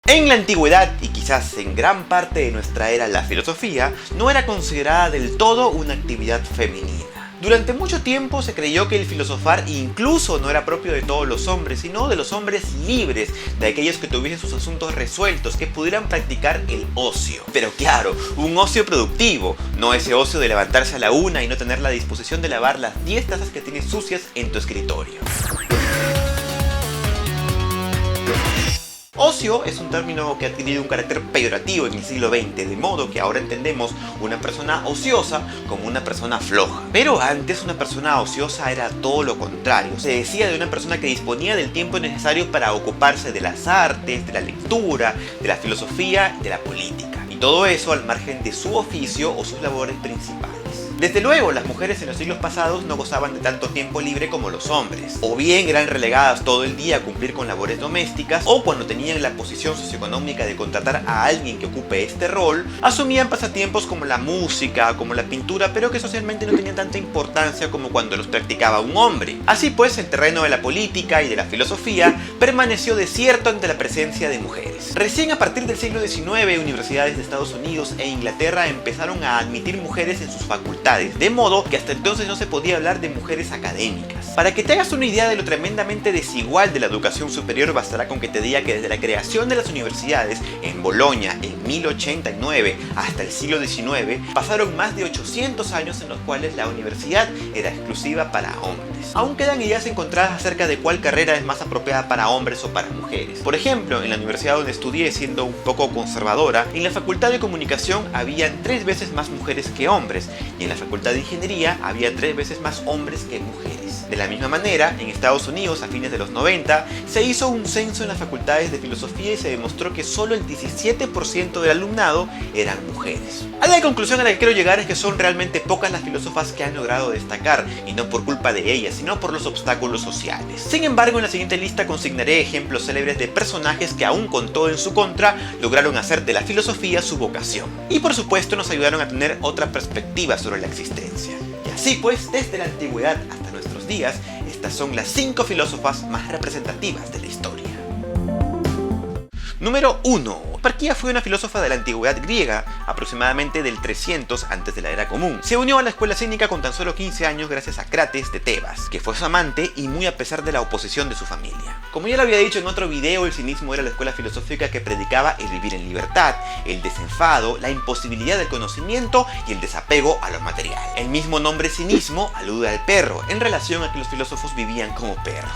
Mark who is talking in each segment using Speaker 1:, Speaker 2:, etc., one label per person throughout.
Speaker 1: En la antigüedad, y quizás en gran parte de nuestra era, la filosofía no era considerada del todo una actividad femenina. Durante mucho tiempo se creyó que el filosofar incluso no era propio de todos los hombres, sino de los hombres libres, de aquellos que tuviesen sus asuntos resueltos, que pudieran practicar el ocio. Pero claro, un ocio productivo, no ese ocio de levantarse a la 1 y no tener la disposición de lavar las 10 tazas que tienes sucias en tu escritorio. Ocio es un término que ha adquirido un carácter peyorativo en el siglo XX, de modo que ahora entendemos una persona ociosa como una persona floja. Pero antes una persona ociosa era todo lo contrario. Se decía de una persona que disponía del tiempo necesario para ocuparse de las artes, de la lectura, de la filosofía y de la política. Y todo eso al margen de su oficio o sus labores principales. Desde luego, las mujeres en los siglos pasados no gozaban de tanto tiempo libre como los hombres. O bien eran relegadas todo el día a cumplir con labores domésticas, o cuando tenían la posición socioeconómica de contratar a alguien que ocupe este rol, asumían pasatiempos como la música, como la pintura, pero que socialmente no tenían tanta importancia como cuando los practicaba un hombre. Así pues, el terreno de la política y de la filosofía permaneció desierto ante la presencia de mujeres. Recién a partir del siglo XIX, universidades de Estados Unidos e Inglaterra empezaron a admitir mujeres en sus facultades, de modo que hasta entonces no se podía hablar de mujeres académicas. Para que te hagas una idea de lo tremendamente desigual de la educación superior, bastará con que te diga que desde la creación de las universidades en Bolonia en 1089 hasta el siglo XIX, pasaron más de 800 años en los cuales la universidad era exclusiva para hombres. Aún quedan ideas encontradas acerca de cuál carrera es más apropiada para hombres o para mujeres. Por ejemplo, en la universidad donde estudié, siendo un poco conservadora, en la facultad de comunicación habían 3 veces más mujeres que hombres, y en la facultad de ingeniería había 3 veces más hombres que mujeres. De la misma manera, en Estados Unidos a fines de los 90 se hizo un censo en las facultades de filosofía y se demostró que solo el 17% del alumnado eran mujeres. A la conclusión a la que quiero llegar es que son realmente pocas las filósofas que han logrado destacar, y no por culpa de ellas, sino por los obstáculos sociales. Sin embargo, en la siguiente lista consignaré ejemplos célebres de personajes que, aún con todo en su contra, lograron hacer de la filosofía su vocación. Y por supuesto nos ayudaron a tener otra perspectiva sobre la existencia. Y así pues, desde la antigüedad hasta nuestros días, estas son las 5 filósofas más representativas de la historia. Número 1. Hiparquía fue una filósofa de la antigüedad griega, aproximadamente del 300 antes de la era común. Se unió a la escuela cínica con tan solo 15 años gracias a Crates de Tebas, que fue su amante y muy a pesar de la oposición de su familia. Como ya lo había dicho en otro video, el cinismo era la escuela filosófica que predicaba el vivir en libertad, el desenfado, la imposibilidad del conocimiento y el desapego a lo material. El mismo nombre cinismo alude al perro, en relación a que los filósofos vivían como perros.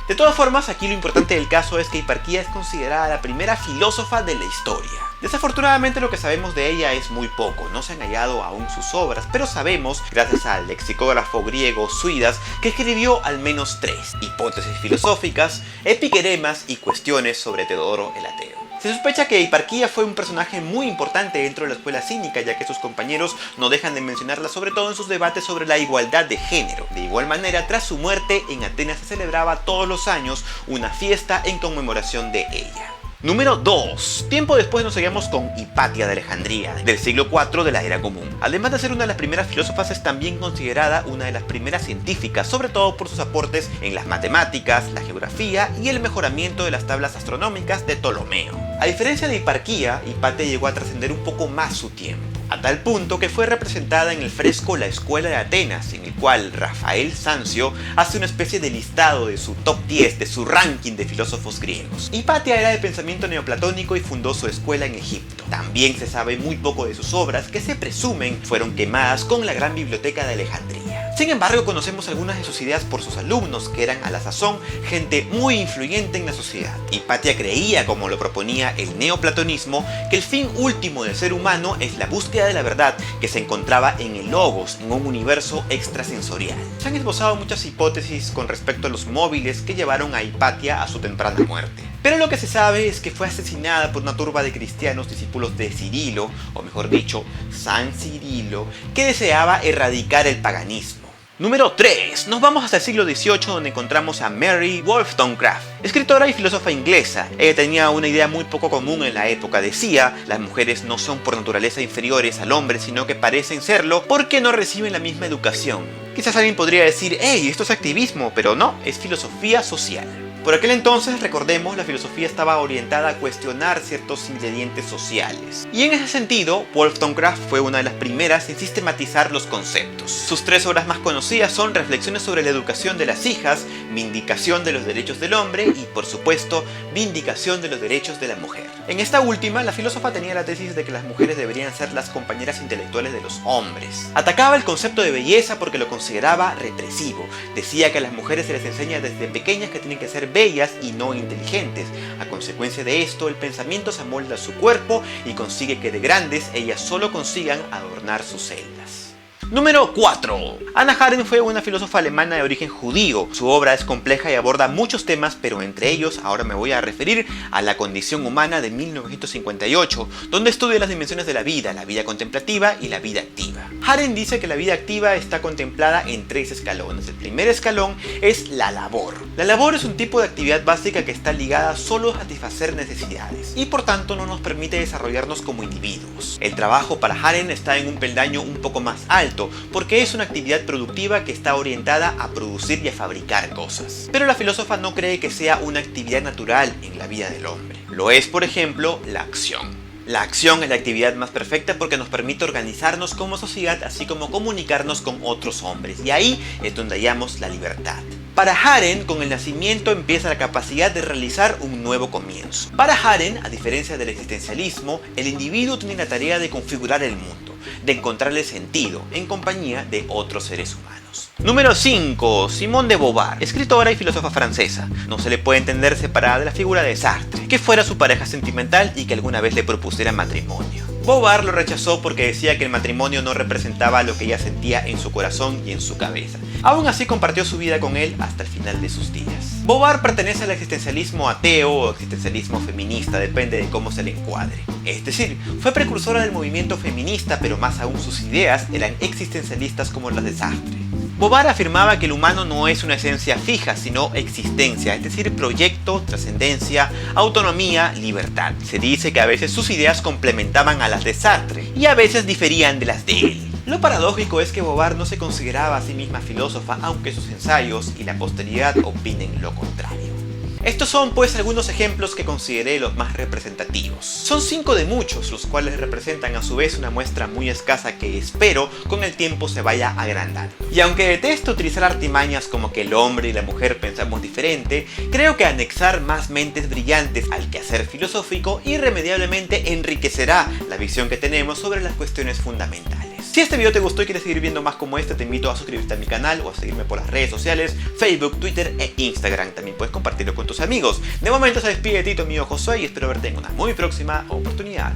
Speaker 1: De todas formas, aquí lo importante del caso es que Hiparquía es considerada la primera filósofa de la historia. Desafortunadamente lo que sabemos de ella es muy poco, no se han hallado aún sus obras, pero sabemos, gracias al lexicógrafo griego Suidas, que escribió al menos 3 hipótesis filosóficas, epiqueremas y cuestiones sobre Teodoro el Ateo. Se sospecha que Hiparquía fue un personaje muy importante dentro de la escuela cínica, ya que sus compañeros no dejan de mencionarla, sobre todo en sus debates sobre la igualdad de género. De igual manera, tras su muerte, en Atenas se celebraba todos los años una fiesta en conmemoración de ella. Número 2. Tiempo después nos hallamos con Hipatia de Alejandría, del siglo IV de la era común. Además de ser una de las primeras filósofas, es también considerada una de las primeras científicas, sobre todo por sus aportes en las matemáticas, la geografía y el mejoramiento de las tablas astronómicas de Ptolomeo. A diferencia de Hiparquía, Hipatia llegó a trascender un poco más su tiempo, a tal punto que fue representada en el fresco La Escuela de Atenas, en el cual Rafael Sanzio hace una especie de listado de su top 10, de su ranking de filósofos griegos. Hipatia era de pensamiento neoplatónico y fundó su escuela en Egipto. También se sabe muy poco de sus obras, que se presumen fueron quemadas con la gran biblioteca de Alejandría. Sin embargo, conocemos algunas de sus ideas por sus alumnos, que eran a la sazón gente muy influyente en la sociedad. Hipatia creía, como lo proponía el neoplatonismo, que el fin último del ser humano es la búsqueda de la verdad, que se encontraba en el logos, en un universo extrasensorial. Se han esbozado muchas hipótesis con respecto a los móviles que llevaron a Hipatia a su temprana muerte. Pero lo que se sabe es que fue asesinada por una turba de cristianos discípulos de Cirilo, o mejor dicho, San Cirilo, que deseaba erradicar el paganismo. Número 3. Nos vamos hasta el siglo XVIII, donde encontramos a Mary Wollstonecraft, escritora y filósofa inglesa. Ella tenía una idea muy poco común en la época. Decía, las mujeres no son por naturaleza inferiores al hombre, sino que parecen serlo porque no reciben la misma educación. Quizás alguien podría decir, hey, esto es activismo, pero no, es filosofía social. Por aquel entonces, recordemos, la filosofía estaba orientada a cuestionar ciertos ingredientes sociales. Y en ese sentido, Wollstonecraft fue una de las primeras en sistematizar los conceptos. Sus 3 obras más conocidas son Reflexiones sobre la educación de las hijas, Vindicación de los derechos del hombre y, por supuesto, Vindicación de los derechos de la mujer. En esta última, la filósofa tenía la tesis de que las mujeres deberían ser las compañeras intelectuales de los hombres. Atacaba el concepto de belleza porque lo consideraba represivo. Decía que a las mujeres se les enseña desde pequeñas que tienen que ser bellas y no inteligentes. A consecuencia de esto, el pensamiento se amolda a su cuerpo y consigue que de grandes ellas solo consigan adornar sus celdas. Número 4. Hannah Arendt fue una filósofa alemana de origen judío. Su obra es compleja y aborda muchos temas, pero entre ellos ahora me voy a referir a La condición humana de 1958, donde estudia las dimensiones de la vida contemplativa y la vida activa. Arendt dice que la vida activa está contemplada en 3 escalones. El primer escalón es la labor. La labor es un tipo de actividad básica que está ligada solo a satisfacer necesidades y por tanto no nos permite desarrollarnos como individuos. El trabajo para Arendt está en un peldaño un poco más alto, porque es una actividad productiva que está orientada a producir y a fabricar cosas. Pero la filósofa no cree que sea una actividad natural en la vida del hombre. Lo es, por ejemplo, la acción. La acción es la actividad más perfecta porque nos permite organizarnos como sociedad, así como comunicarnos con otros hombres, y ahí es donde hallamos la libertad. Para Arendt, con el nacimiento empieza la capacidad de realizar un nuevo comienzo. Para Arendt, a diferencia del existencialismo, el individuo tiene la tarea de configurar el mundo, de encontrarle sentido en compañía de otros seres humanos. Número 5. Simone de Beauvoir, escritora y filósofa francesa. No se le puede entender separada de la figura de Sartre, que fuera su pareja sentimental y que alguna vez le propusiera matrimonio. Beauvoir lo rechazó porque decía que el matrimonio no representaba lo que ella sentía en su corazón y en su cabeza. Aún así compartió su vida con él hasta el final de sus días. Beauvoir pertenece al existencialismo ateo o existencialismo feminista, depende de cómo se le encuadre. Es decir, fue precursora del movimiento feminista, pero más aún sus ideas eran existencialistas como las de Sartre. Beauvoir afirmaba que el humano no es una esencia fija, sino existencia, es decir, proyecto, trascendencia, autonomía, libertad. Se dice que a veces sus ideas complementaban a las de Sartre y a veces diferían de las de él. Lo paradójico es que Beauvoir no se consideraba a sí misma filósofa, aunque sus ensayos y la posteridad opinen lo contrario. Estos son pues algunos ejemplos que consideré los más representativos. Son 5 de muchos, los cuales representan a su vez una muestra muy escasa que espero con el tiempo se vaya agrandando. Y aunque detesto utilizar artimañas como que el hombre y la mujer pensamos diferente, creo que anexar más mentes brillantes al quehacer filosófico irremediablemente enriquecerá la visión que tenemos sobre las cuestiones fundamentales. Si este video te gustó y quieres seguir viendo más como este, te invito a suscribirte a mi canal o a seguirme por las redes sociales, Facebook, Twitter e Instagram. También puedes compartirlo con tus amigos. De momento se despide de ti tu amigo Josué y espero verte en una muy próxima oportunidad.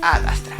Speaker 1: Ad astra.